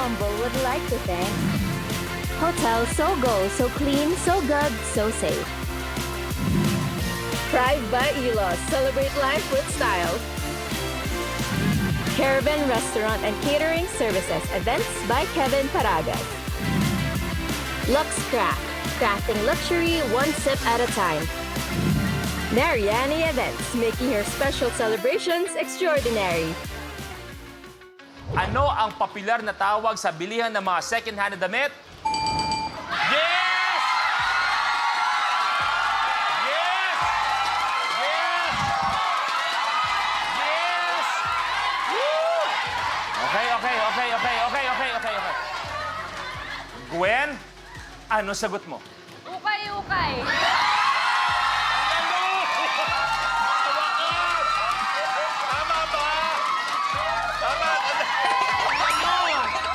Humble would like to thank Hotel Sogo, so clean, so good, so safe. Pride by Elos, celebrate life with style. Caravan Restaurant and Catering Services, events by Kevin Paragas. Lux Craft, crafting luxury one sip at a time. Mariani Events, making your special celebrations extraordinary. Ano ang popular na tawag sa bilihan ng mga second-hand na damit? Yes! Yes! Yes! Yes! Woo! Okay. Gwen, ano sagot mo? Ukay-ukay.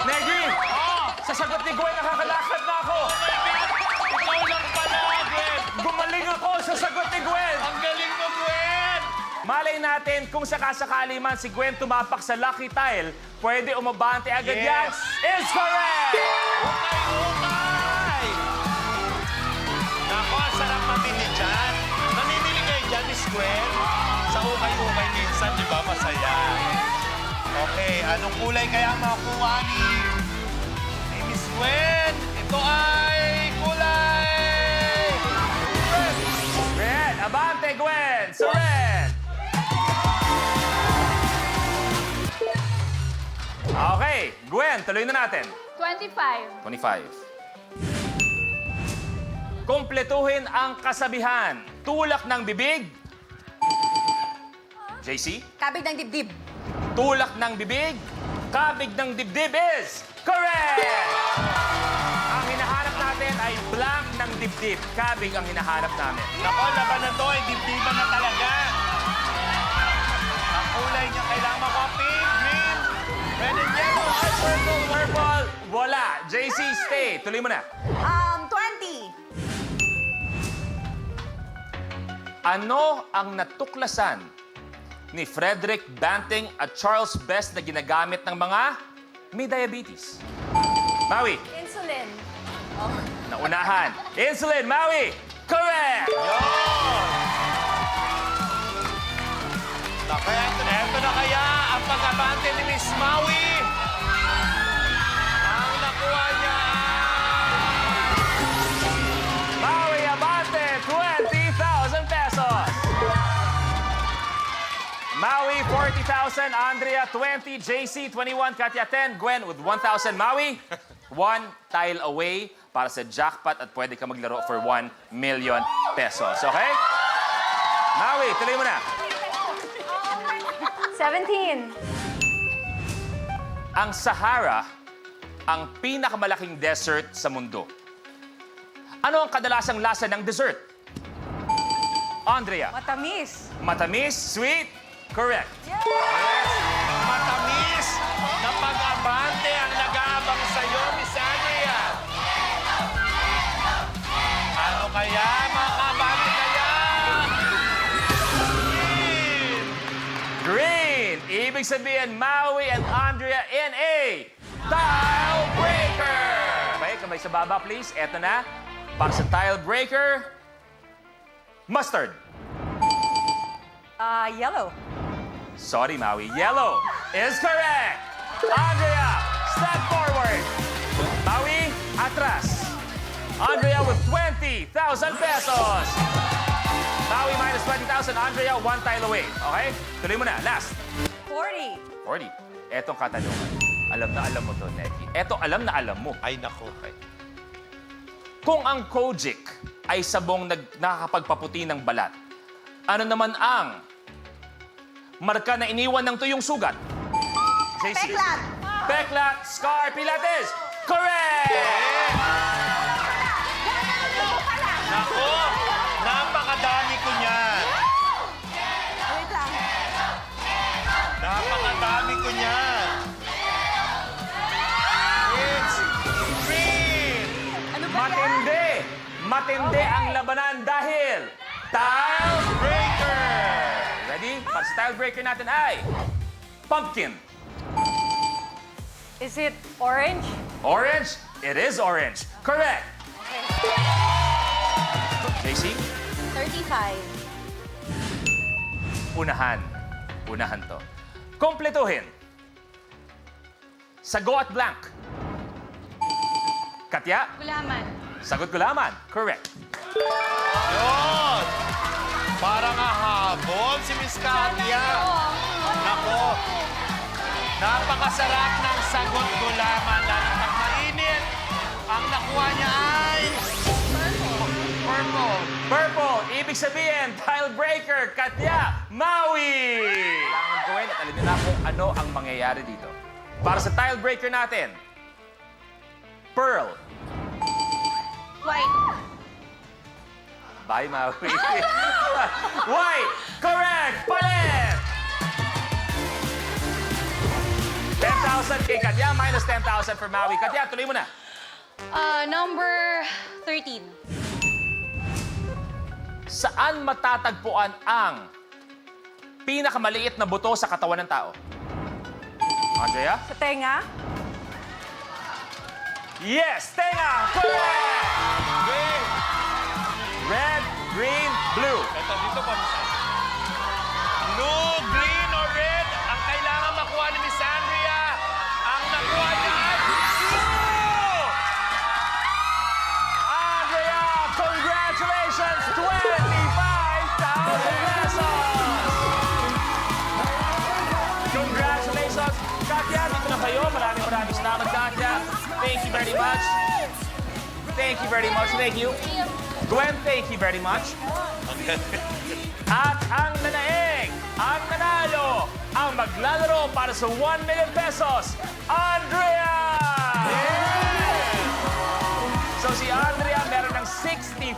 Negi! Sa sagot ni Gwen, nakakalakad na ako! Ikaw lang pala, Gwen! Gumaling ako sa sagot ni Gwen! Ang galing mo, Gwen! Malay natin kung sakasakali man si Gwen tumapak sa lucky tile, pwede umabante agad yan. Yes. Is correct! Ukay-ukay! Nako, ang sarap mamili dyan. Namimili kayo dyan, Miss Gwen? Sa ukay-ukay minsan, di ba? Masaya. Okay, anong kulay kaya makuha ni Miss Gwen? Ito ay kulay... Red, abante Gwen! So red! Okay, Gwen, tuloy na natin. 25. 25. Kumpletuhin ang kasabihan. Tulak ng bibig. JC? Kabig ng dibdib. Tulak ng bibig. Kabig ng dibdib is correct! Ang hinahanap natin ay blank ng dibdib. Kabig ang hinahanap namin. Nako, laban na to, dibdiban na talaga. Ang kulay niya kailangan mo pink, green, red and yellow. Ay, purple, purple. Wala. JC, stay. Tuloy mo na. 20. Ano ang natuklasan ni Frederick Banting at Charles Best na ginagamit ng mga may diabetes? Maui, Insulin. naunahan. Insulin, Maui. Correct! Nako, eto na kaya ang pag-abante ni Miss Maui. Ang nakuha niya Maui Abante, 20,000 pesos. Maui, 40,000. Andrea, 20. JC, 21. Katya, 10. Gwen with 1,000. Maui, 1 tile away para sa jackpot at pwede ka maglaro for 1 million pesos. Okay? Maui, tuloy mo na. 17. Ang Sahara, ang pinakamalaking desert sa mundo. Ano ang kadalasang lasa ng dessert? Andrea. Matamis. Matamis, sweet, correct. matamis na pag-abante ang nag-aabang sa'yo, Miss Andrea. Ano kaya? Makabante kaya? Green! Ibig sabihin, Maui and Andrea in a tile breaker! Okay, kamay sa baba, please. Eto na. Para sa tile breaker, mustard. Yellow. Sorry, Maui. Yellow is correct. Andrea, step forward. Maui, atras. Andrea with 20,000 pesos. Maui minus 20,000. Andrea, 1 tile away. Okay? Tuloy mo na. Last. 40. 40. Etong katanungan. Alam na alam mo to, Neki. Eto, alam na alam mo. Ay, naku. Kung ang Kojic ay sabong nakakapagpaputi ng balat, ano naman ang marka na iniwan ng tuyong sugat? JC. Peklat. Peklat, scar, pilates. Correct! Naku, napakadami ko niyan. Wait lang. Napakadami ko niyan. It's green. Ano ba yan? Matindi! Matindi ang labanan dahil tile breaker! Ready? Para sa tile breaker natin ay pumpkin. Is it orange? Orange? It is orange. Correct. JC? 35. Unahan. Unahan to. Kompletuhin. Sago at blank. Katya? Gulaman. Sagot gulaman. Correct. Yun! Parang hahabol si Miss Katya. Nako. Napakasarap ng sagot gulaman. Lalo pag mainit. Ang nakuha niya ay... Purple. Purple. Ibig sabihin, tile breaker. Katya, Maui! Kailangan gawin at alam niyo na kung ano ang mangyayari dito. Para sa tile breaker natin, Pearl. White. Bye, Maui. White. Correct. Palit. 10,000 kay Katya, minus 10,000 for Maui. Katya, tuloy mo na. Number 13. Saan matatagpuan ang pinakamaliit na buto sa katawan ng tao? Andrea? Sa tenga? Yes! Tenga! Correct! Red, green, blue. Ito, dito pa, Miss Andrea. Blue, green, or red? Ang kailangan makuha ni Miss Andrea. Ang nakuha niya ay blue! Andrea, congratulations! 25,000 pesos! Congratulations! Katya, dito na kayo. Maraming salamat, Katya. Thank you very much. Thank you very much. Thank you. Gwen, thank you very much. At ang nanaig, ang nanalo, ang maglalaro para sa 1 million pesos, Andrea! So si Andrea meron ng 65,000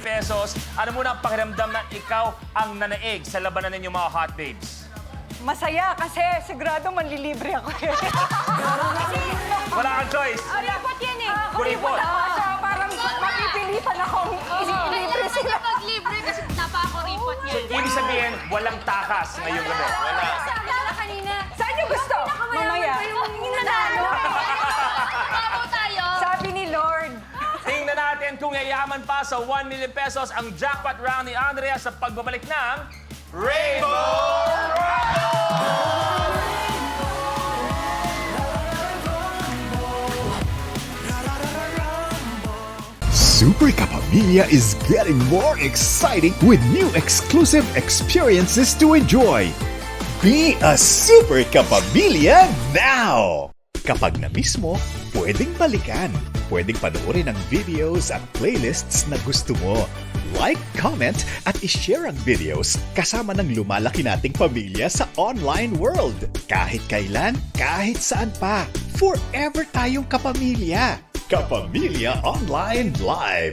pesos. Ano muna ang pakiramdam na ikaw ang nanaig sa labanan ninyo mga hot babes? Masaya kasi sigurado manlilibre ako. Wala kang choice. Kuripot yan eh. Kuripot. So parang mapipilitan akong isilibre sila. Libre kasi napakuripot So niya. ibig sabihin, walang takas ngayong gabi. Wala. Sabi kanina. Saan niyo gusto? Mamaya. Nanalo. Tama tayo. Sabi ni Lord. Tingnan natin kung yayaman pa sa 1 million pesos ang jackpot round ni Andrea sa pagbabalik ng Rainbow Super Kapamilya is getting more exciting with new exclusive experiences to enjoy. Be a Super Kapamilya now! Kapag na-miss mo, pwedeng balikan. Pwedeng panoorin ang videos at playlists na gusto mo. Like, comment, at ishare ang videos kasama ng lumalaki nating pamilya sa online world. Kahit kailan, kahit saan pa. Forever tayong kapamilya. Kapamilya Online Live.